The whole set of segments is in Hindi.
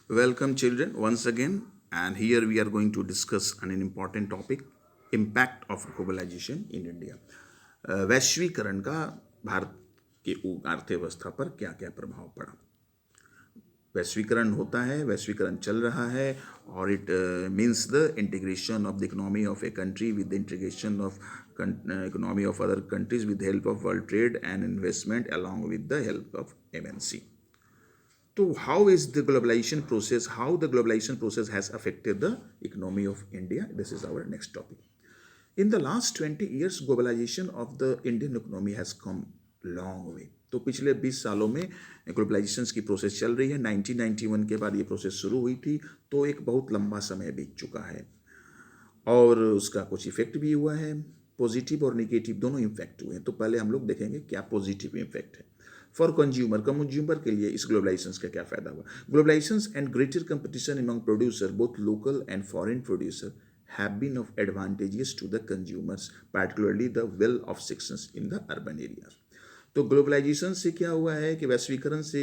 Welcome, children, once again. And here we are going to discuss an important topic, impact of globalization in India. वैश्वीकरण का भारत की अर्थव्यवस्था पर क्या क्या प्रभाव पड़ा। वैश्वीकरण होता है, वैश्वीकरण चल रहा है, और it means the integration of the economy of a country with the integration of economy of other countries with the help of world trade and investment along with the help of MNC. So how is the globalization process, how the globalization process has affected the economy of India? This is our next topic. In the last 20 years, globalization of the Indian economy has come long way. तो पिछले 20 सालों में ग्लोबलाइजेशन की प्रोसेस चल रही है। 1991 के बाद ये प्रोसेस शुरू हुई थी, तो एक बहुत लंबा समय बीत चुका है और उसका कुछ इफेक्ट भी हुआ है। पॉजिटिव और निगेटिव दोनों इम्फेक्ट हुए हैं। तो पहले हम लोग देखेंगे क्या पॉजिटिव इम्फेक्ट है फॉर कंज्यूमर के लिए इस ग्लोबलाइजेशन का क्या फायदा हुआ। Globalisation and greater competition among producer both local and foreign producer have been of advantageous to the consumers, particularly the well-off sections in the urban areas. तो ग्लोबलाइजेशन से क्या हुआ है कि वैश्वीकरण से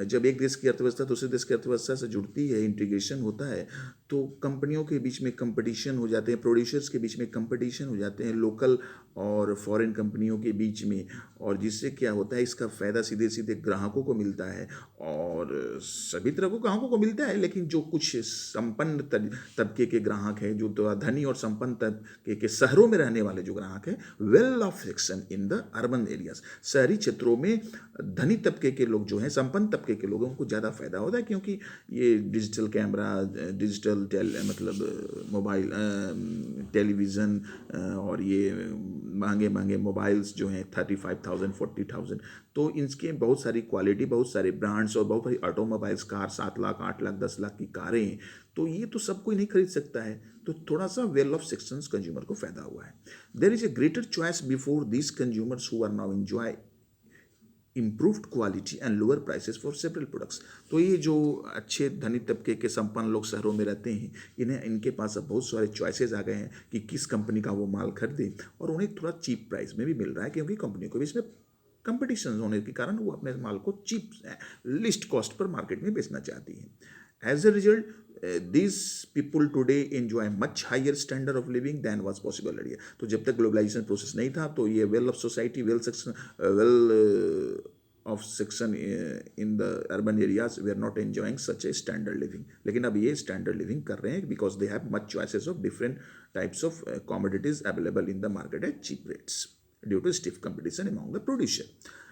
जब एक देश की अर्थव्यवस्था दूसरे देश की अर्थव्यवस्था से जुड़ती है, इंटीग्रेशन होता है, तो कंपनियों के बीच में कंपटीशन हो जाते हैं, प्रोड्यूसर्स के बीच में कंपटीशन हो जाते हैं, लोकल और फॉरेन कंपनियों के बीच में, और जिससे क्या होता है इसका फ़ायदा सीधे सीधे ग्राहकों को मिलता है। और सभी तरह को ग्राहकों को मिलता है, लेकिन जो कुछ संपन्न तबके के ग्राहक हैं, जो धनी और संपन्न तबके के शहरों में रहने वाले जो ग्राहक हैं, well off section in the urban areas, शहरी क्षेत्रों में धनी तबके के लोग जो हैं, संपन्न तबके के लोगों को ज़्यादा फायदा होता है, क्योंकि ये डिजिटल कैमरा, डिजिटल मतलब मोबाइल, टेलीविज़न, और ये महंगे महंगे मोबाइल्स जो हैं 35,000 40,000, तो इनके बहुत सारी क्वालिटी, बहुत सारे ब्रांड्स और बहुत सारी ऑटोमोबाइल्स, कार 7 लाख 8 लाख 10 लाख की कारें, तो ये तो सब कोई नहीं खरीद सकता है। तो थोड़ा सा वेल ऑफ सेक्शंस कंज्यूमर को फायदा हुआ है। There is a greater choice before these consumers who are now enjoy improved quality and lower prices for several products. तो ये जो अच्छे धनी तबके के संपन्न लोग शहरों में रहते हैं, इनके पास अब बहुत सारे चॉइसेस आ गए हैं कि किस कंपनी का वो माल खरीदें, और उन्हें थोड़ा चीप प्राइस में भी मिल रहा है, क्योंकि कंपनियों के बीच में कंपटीशन होने के कारण वो अपने माल को चीप लिस्ट कॉस्ट पर मार्केट में बेचना चाहती हैं। As a result these people today enjoy much higher standard of living than was possible earlier. तो जब तक ग्लोबलाइजेशन प्रोसेस नहीं था, तो ये well off society, well off section in the urban areas we are not enjoying such a standard living. लेकिन अब ये स्टैंडर्ड लिविंग कर रहे हैं, because they have much choices of different types of commodities available in the market at cheap rates due to stiff competition among the producer.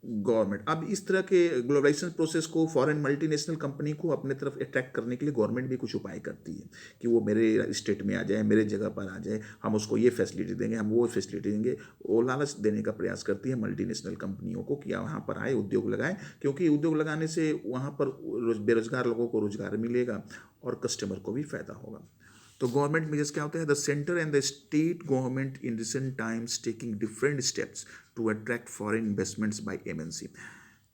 Government अब इस तरह के ग्लोबलाइजेशन प्रोसेस को, फॉरेन मल्टीनेशनल कंपनी को अपने तरफ अट्रैक्ट करने के लिए गवर्नमेंट भी कुछ उपाय करती है कि वो मेरे स्टेट में आ जाए, मेरे जगह पर आ जाए, हम उसको ये फैसिलिटी देंगे, हम वो फैसिलिटी देंगे। वो लालच देने का प्रयास करती है मल्टीनेशनल कंपनियों को कि वहाँ पर आए, उद्योग लगाएं, क्योंकि उद्योग लगाने से वहाँ पर बेरोजगार लोगों को रोजगार मिलेगा और कस्टमर को भी फायदा होगा। तो गवर्नमेंट मेजर्स क्या होते हैं? The centre and the state government in recent times taking different steps to attract foreign investments by MNC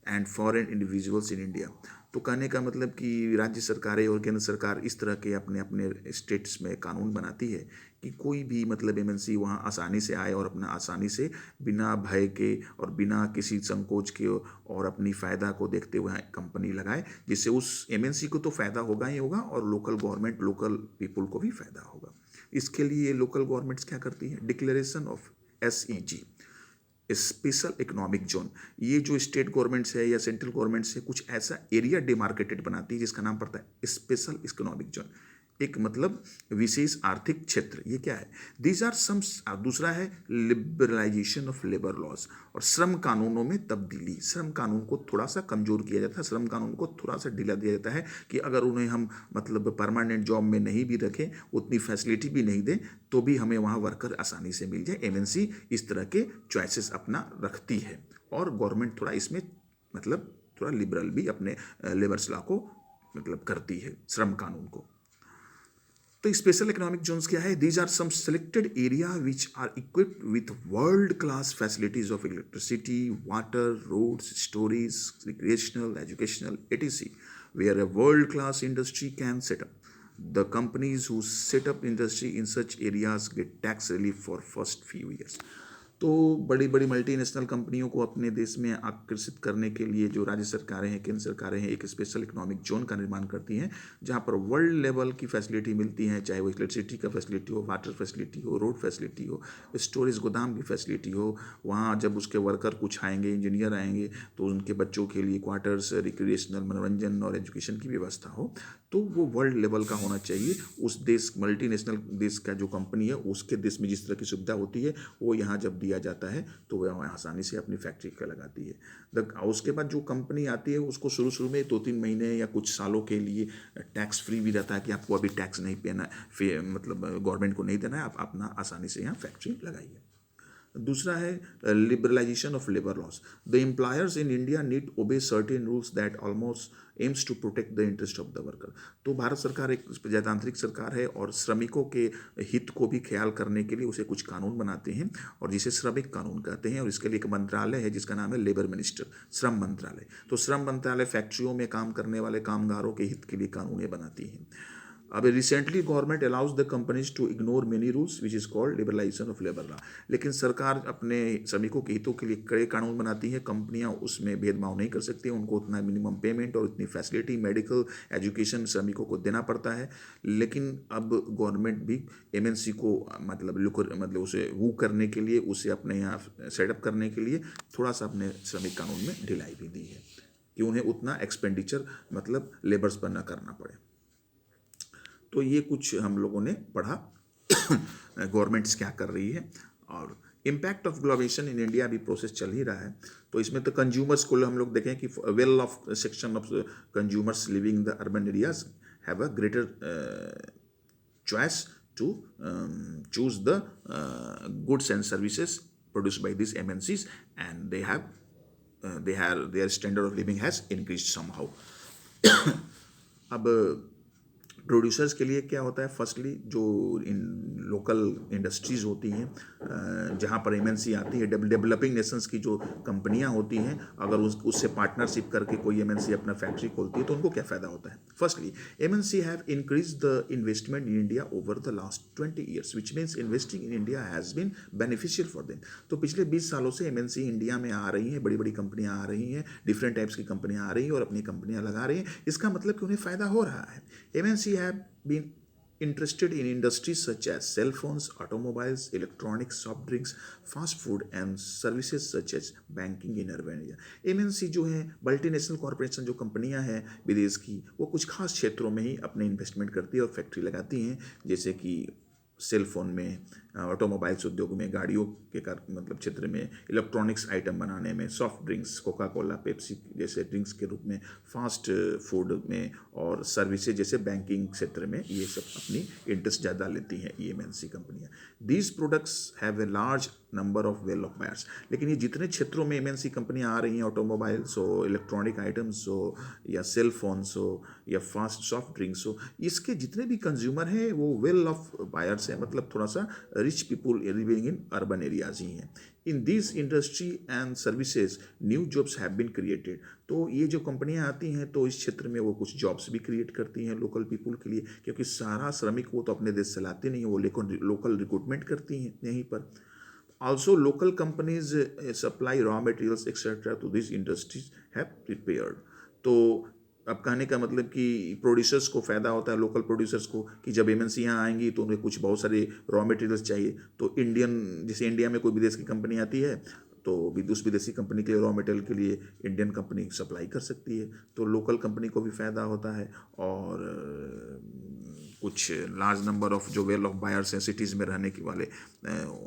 and foreign individuals in India. तो कहने का मतलब कि राज्य सरकारें और केंद्र सरकार इस तरह के अपने अपने स्टेट्स में कानून बनाती है कि कोई भी मतलब एमएनसी वहाँ आसानी से आए और अपना आसानी से बिना भय के और बिना किसी संकोच के और अपनी फ़ायदा को देखते हुए कंपनी लगाए, जिससे उस एमएनसी को तो फ़ायदा होगा ही होगा और लोकल गवर्नमेंट, लोकल पीपल को भी फ़ायदा होगा। इसके लिए लोकल गवर्नमेंट्स क्या करती हैं? Declaration of SEZ, special economic zone. ये जो स्टेट गवर्नमेंट्स है या सेंट्रल गवर्नमेंट्स है, कुछ ऐसा एरिया डिमार्केटेड बनाती है जिसका नाम पड़ता है स्पेशल इकोनॉमिक जोन, एक मतलब विशेष आर्थिक क्षेत्र। ये क्या है? These are some. दूसरा है लिबरलाइजेशन ऑफ लेबर लॉज, और श्रम कानूनों में तब्दीली। श्रम कानून को थोड़ा सा कमजोर किया जाता है, श्रम कानून को थोड़ा सा ढीला दिया जाता है कि अगर उन्हें हम मतलब परमानेंट जॉब में नहीं भी रखें, उतनी फैसिलिटी भी नहीं दें, तो भी हमें वहाँ वर्कर आसानी से मिल जाए। एमएनसी इस तरह के चॉइसेस अपना रखती है, और गवर्नमेंट थोड़ा इसमें मतलब थोड़ा लिबरल भी अपने लेबर्स लॉ को मतलब करती है, श्रम कानून को। तो स्पेशल इकोनॉमिक जोन्स क्या है? These are some selected area which are equipped with world class facilities of electricity, water, roads, storage, recreational, educational, etc., where a world class industry can set up. The companies who set up industry in such areas get tax relief for first few years. तो बड़ी बड़ी मल्टीनेशनल कंपनियों को अपने देश में आकर्षित करने के लिए जो राज्य सरकारें हैं, केंद्र सरकारें हैं, एक स्पेशल इकोनॉमिक जोन का निर्माण करती हैं जहाँ पर वर्ल्ड लेवल की फैसिलिटी मिलती है, चाहे वो इलेक्ट्रिसिटी का फैसिलिटी हो, वाटर फैसिलिटी हो, रोड फैसिलिटी हो, स्टोरेज गोदाम की फैसिलिटी हो। वहाँ जब उसके वर्कर कुछ आएंगे, इंजीनियर आएंगे, तो उनके बच्चों के लिए क्वार्टर्स, रिक्रिएशनल, मनोरंजन और एजुकेशन की व्यवस्था हो, तो वो वर्ल्ड लेवल का होना चाहिए। उस देश, मल्टीनेशनल देश का जो कंपनी है, उसके देश में जिस तरह की सुविधा होती है वो यहाँ जब दिया जाता है तो वह आसानी से अपनी फैक्ट्री का लगाती है। उसके बाद जो कंपनी आती है उसको शुरू शुरू में 2-3 महीने या कुछ सालों के लिए टैक्स फ्री भी रहता है कि आपको अभी टैक्स नहीं देना, मतलब गवर्नमेंट को नहीं देना है, आप अपना आसानी से यहाँ फैक्ट्री लगाइए। दूसरा है liberalisation of labour laws. The employers in India need obey certain rules that almost aims to protect the interest of the worker. तो भारत सरकार एक प्रजातांत्रिक सरकार है और श्रमिकों के हित को भी ख्याल करने के लिए उसे कुछ कानून बनाते हैं और जिसे श्रमिक कानून कहते हैं, और इसके लिए एक मंत्रालय है जिसका नाम है लेबर मिनिस्टर, श्रम मंत्रालय। तो श्रम मंत्रालय फैक्ट्रियों में काम करने वाले कामगारों के हित के लिए कानूनें बनाती हैं। अब recently government allows the companies to ignore many rules which is called liberalisation of labour law. लेकिन सरकार अपने श्रमिकों के हितों के लिए कड़े कानून बनाती है, कंपनियां उसमें भेदभाव नहीं कर सकती, उनको उतना मिनिमम पेमेंट और उतनी फैसिलिटी, मेडिकल, एजुकेशन श्रमिकों को देना पड़ता है। लेकिन अब गवर्नमेंट भी एमएनसी को मतलब उसे वो करने के लिए, उसे अपने यहाँ सेटअप करने के लिए थोड़ा सा अपने श्रमिक कानून में ढिलाई भी दी है कि उन्हें उतना एक्सपेंडिचर मतलब लेबर्स पर न करना पड़े। तो ये कुछ हम लोगों ने पढ़ा गवर्नमेंट्स क्या कर रही है। और impact of globalisation in India भी प्रोसेस चल ही रहा है। तो इसमें तो कंज्यूमर्स को हम लोग देखें कि well off section of consumers living in the urban areas have a greater choice to choose the goods and services produced by these MNCs, and their standard of living has increased somehow. अब प्रोड्यूसर्स के लिए क्या होता है, फर्स्टली जो इन लोकल इंडस्ट्रीज़ होती हैं जहाँ पर एमएनसी आती है, डेवलपिंग नेशंस की जो कंपनियाँ होती हैं, अगर उससे पार्टनरशिप करके कोई एमएनसी अपना फैक्ट्री खोलती है तो उनको क्या फ़ायदा होता है। Firstly MNC have increase the investment in India over the last 20 years which means investing in India has been beneficial for them. तो पिछले 20 सालों से एमएनसी इंडिया में आ रही हैं, बड़ी बड़ी कंपनियाँ आ रही हैं, डिफरेंट टाइप्स की कंपनियाँ आ रही हैं और अपनी कंपनियाँ लगा रही हैं। इसका मतलब कि उन्हें फ़ायदा हो रहा है। MNC have been interested in industries such as cell phones, automobiles, electronics, soft drinks, fast food and services such as banking in urban area. MNC जो है, मल्टीनेशनल कॉरपोरेशन जो कंपनियां हैं विदेश की, वो कुछ खास क्षेत्रों में ही अपने इन्वेस्टमेंट करती है और फैक्ट्री लगाती हैं, जैसे कि सेल फोन में, ऑटोमोबाइल्स उद्योग में, गाड़ियों के मतलब क्षेत्र में, इलेक्ट्रॉनिक्स आइटम बनाने में, soft drinks, Coca Cola, Pepsi जैसे ड्रिंक्स के रूप में, फास्ट फूड में और सर्विसेज जैसे बैंकिंग क्षेत्र में, ये सब अपनी इंटरेस्ट ज़्यादा लेती हैं ये एमएनसी कंपनियाँ। These products have a large number of well of buyers. लेकिन ये जितने क्षेत्रों में एमएनसी कंपनियाँ आ रही हैं, ऑटोमोबाइल्स हो, इलेक्ट्रॉनिक आइटम्स हो, या सेल फोन्स हो, या फास्ट सॉफ्ट ड्रिंक्स हो, इसके जितने भी कंज्यूमर हैं वो वेल ऑफ बायर्स हैं, मतलब थोड़ा सा rich people living in urban areas ही हैं। In this industry and services new jobs have been created. तो ये जो कंपनियां आती हैं तो इस क्षेत्र में वो कुछ जॉब्स भी क्रिएट करती हैं लोकल पीपुल के लिए, क्योंकि सारा श्रमिक वो तो अपने देश से लाते नहीं हैं, वो लोकल रिक्रूटमेंट करती हैं यहीं पर। Also, local companies supply raw materials etc. to these industries have prepared. तो अब कहने का मतलब कि प्रोड्यूसर्स को फ़ायदा होता है, लोकल प्रोड्यूसर्स को, कि जब एमएनसी यहाँ आएंगी तो उन्हें कुछ बहुत सारे रॉ मटेरियल्स चाहिए। तो जैसे इंडिया में कोई विदेश की कंपनी आती है तो उस विदेशी कंपनी के लिए रॉ मटेरियल के लिए इंडियन कंपनी सप्लाई कर सकती है, तो लोकल कंपनी को भी फ़ायदा होता है। और कुछ लार्ज नंबर ऑफ जो वेल ऑफ बायर्स हैं सिटीज़ में रहने के वाले,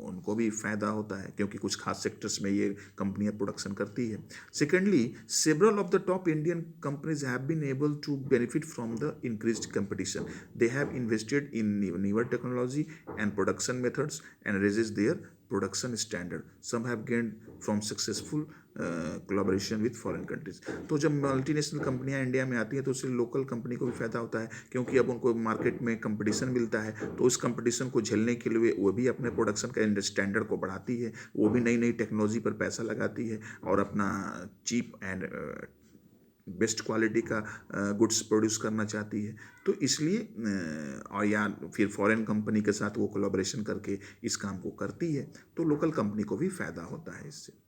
उनको भी फ़ायदा होता है, क्योंकि कुछ खास सेक्टर्स में ये कंपनियां प्रोडक्शन करती है। Secondly, several of the top Indian companies have been able to benefit from the increased competition. They have invested in newer technology and production methods and raises their production standard. Some have gained from successful collaboration with foreign countries. तो जब मल्टीनेशनल कंपनियां इंडिया में आती हैं तो उससे लोकल कंपनी को भी फ़ायदा होता है, क्योंकि अब उनको मार्केट में कंपटीशन मिलता है, तो उस कंपटीशन को झेलने के लिए वो भी अपने प्रोडक्शन का स्टैंडर्ड को बढ़ाती है, वो भी नई नई टेक्नोलॉजी पर पैसा लगाती है और अपना चीप एंड बेस्ट क्वालिटी का गुड्स प्रोड्यूस करना चाहती है। तो इसलिए और या फिर फॉरेन कंपनी के साथ वो कोलैबोरेशन करके इस काम को करती है, तो लोकल कंपनी को भी फ़ायदा होता है इससे।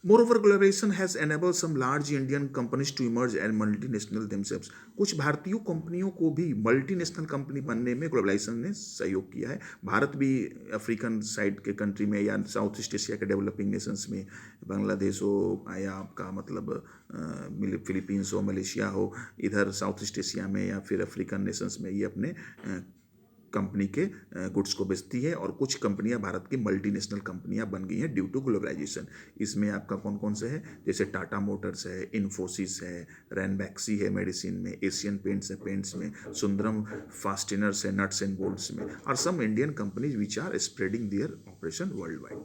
Moreover, collaboration has enabled some large Indian companies to emerge as multinational themselves. कुछ भारतीय कंपनियों को भी मल्टीनेशनल कंपनी बनने में ग्लोबलाइजेशन ने सहयोग किया है। भारत भी अफ्रीकन साइड के कंट्री में या साउथ ईस्ट एशिया के डेवलपिंग नेशंस में, बांग्लादेश हो या आपका मतलब फिलीपींस हो, मलेशिया हो, इधर साउथ ईस्ट एशिया में या फिर अफ्रीकन नेशंस में ये अपने कंपनी के गुड्स को बेचती है। और कुछ कंपनियां भारत की मल्टीनेशनल कंपनियां बन गई हैं ड्यू टू ग्लोबलाइजेशन। इसमें आपका कौन कौन से है, जैसे टाटा मोटर्स है, इन्फोसिस है, रैनबैक्सी है मेडिसिन में, एशियन पेंट्स है पेंट्स में, सुंदरम फास्टेनर्स है नट्स एंड बोल्ट्स में, और some Indian companies which are spreading their operation world wide.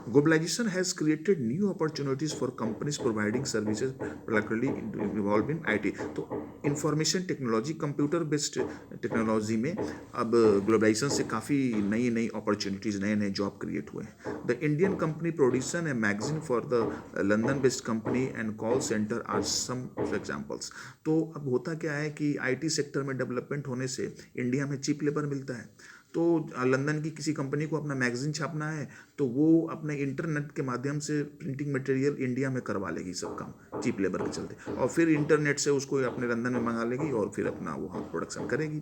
Globalization has created new opportunities for companies providing services particularly involved in IT। तो information technology, computer based technology में अब ग्लोबलाइजेशन से काफ़ी नई नई अपॉर्चुनिटीज़, नए नए जॉब क्रिएट हुए हैं। The Indian company producing a magazine for the London based company and call centre are some examples. तो अब होता क्या है कि IT सेक्टर में डेवलपमेंट होने से इंडिया में चीप लेबर मिलता है। तो लंदन की किसी कंपनी को अपना मैगजीन छापना है तो वो अपने इंटरनेट के माध्यम से प्रिंटिंग मटेरियल इंडिया में करवा लेगी सब काम चीप लेबर के चलते, और फिर इंटरनेट से उसको अपने लंदन में मंगा लेगी और फिर अपना वहाँ प्रोडक्शन करेगी।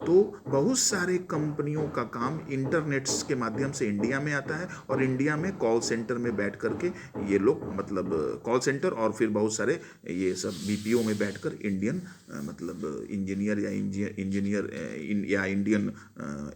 तो बहुत सारे कंपनियों का काम इंटरनेट्स के माध्यम से इंडिया में आता है, और इंडिया में कॉल सेंटर में बैठ करके ये लोग मतलब कॉल सेंटर और फिर बहुत सारे ये सब BPO में बैठकर इंडियन मतलब इंजीनियर या इंडियन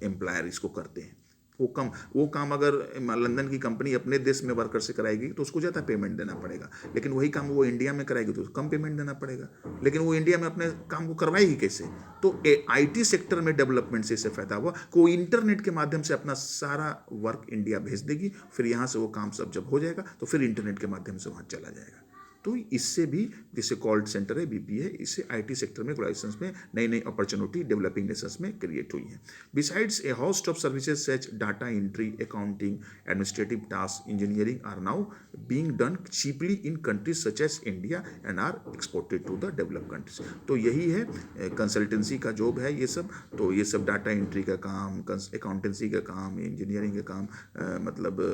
एम्प्लॉयर इसको करते हैं। वो काम अगर लंदन की कंपनी अपने देश में वर्कर से कराएगी तो उसको ज़्यादा पेमेंट देना पड़ेगा, लेकिन वही काम वो इंडिया में कराएगी तो कम पेमेंट देना पड़ेगा। लेकिन वो इंडिया में अपने काम को करवाएगी कैसे? तो IT सेक्टर में डेवलपमेंट से इससे फायदा हुआ कि वो इंटरनेट के माध्यम से अपना सारा वर्क इंडिया भेज देगी, फिर यहाँ से वो काम सब जब हो जाएगा तो फिर इंटरनेट के माध्यम से वहाँ चला जाएगा। तो इससे भी जैसे कॉल सेंटर है, BPA है, इससे IT सेक्टर में ग्लोबलाइजेशन में नई नई अपॉर्चुनिटी डेवलपिंग नेशंस में क्रिएट हुई है। Besides a host of services such data entry, accounting, administrative task, engineering are now being done cheaply in countries such as India and are exported to the developed countries. तो यही है कंसल्टेंसी का जॉब है ये सब। तो ये सब डाटा एंट्री का काम, अकाउंटेंसी का काम, इंजीनियरिंग का काम, मतलब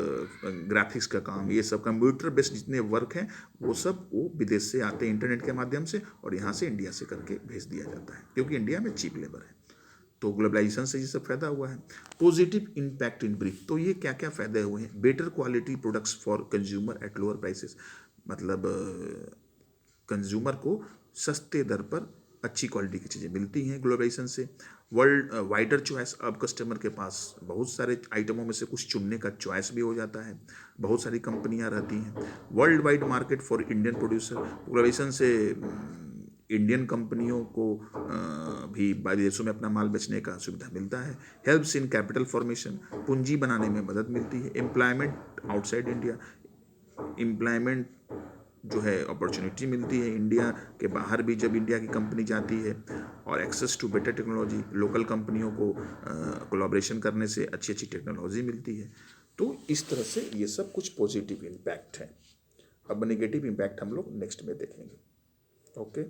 ग्राफिक्स का काम, ये सब कंप्यूटर बेस्ड जितने वर्क हैं वो सब वो विदेश से आते हैं इंटरनेट के माध्यम से, और यहाँ से इंडिया से करके भेज दिया जाता है क्योंकि इंडिया में चीप लेबर है। तो ग्लोबलाइजेशन से ये सब फायदा हुआ है। पॉजिटिव इम्पैक्ट इन ब्रीफ, तो ये क्या क्या फ़ायदे हुए हैं? Better quality products for consumer at lower prices, मतलब कंज्यूमर को सस्ते दर पर अच्छी क्वालिटी की चीज़ें मिलती हैं ग्लोबलाइजेशन से। वर्ल्ड वाइडर चॉइस, अब कस्टमर के पास बहुत सारे आइटमों में से कुछ चुनने का चॉइस भी हो जाता है, बहुत सारी कंपनियां रहती हैं। World wide market for Indian producer, globalisation से इंडियन कंपनियों को भी विदेशों में अपना माल बेचने का सुविधा मिलता है। हेल्प्स इन कैपिटल फॉर्मेशन, पूंजी बनाने में मदद मिलती है। एम्प्लॉयमेंट आउटसाइड इंडिया, एम्प्लॉयमेंट जो है अपॉर्चुनिटी मिलती है इंडिया के बाहर भी जब इंडिया की कंपनी जाती है। और access to better technology, local कंपनियों को कोलैबोरेशन करने से अच्छी अच्छी टेक्नोलॉजी मिलती है। तो इस तरह से ये सब कुछ पॉजिटिव इम्पैक्ट है। अब नेगेटिव इम्पैक्ट हम लोग नेक्स्ट में देखेंगे। ओके।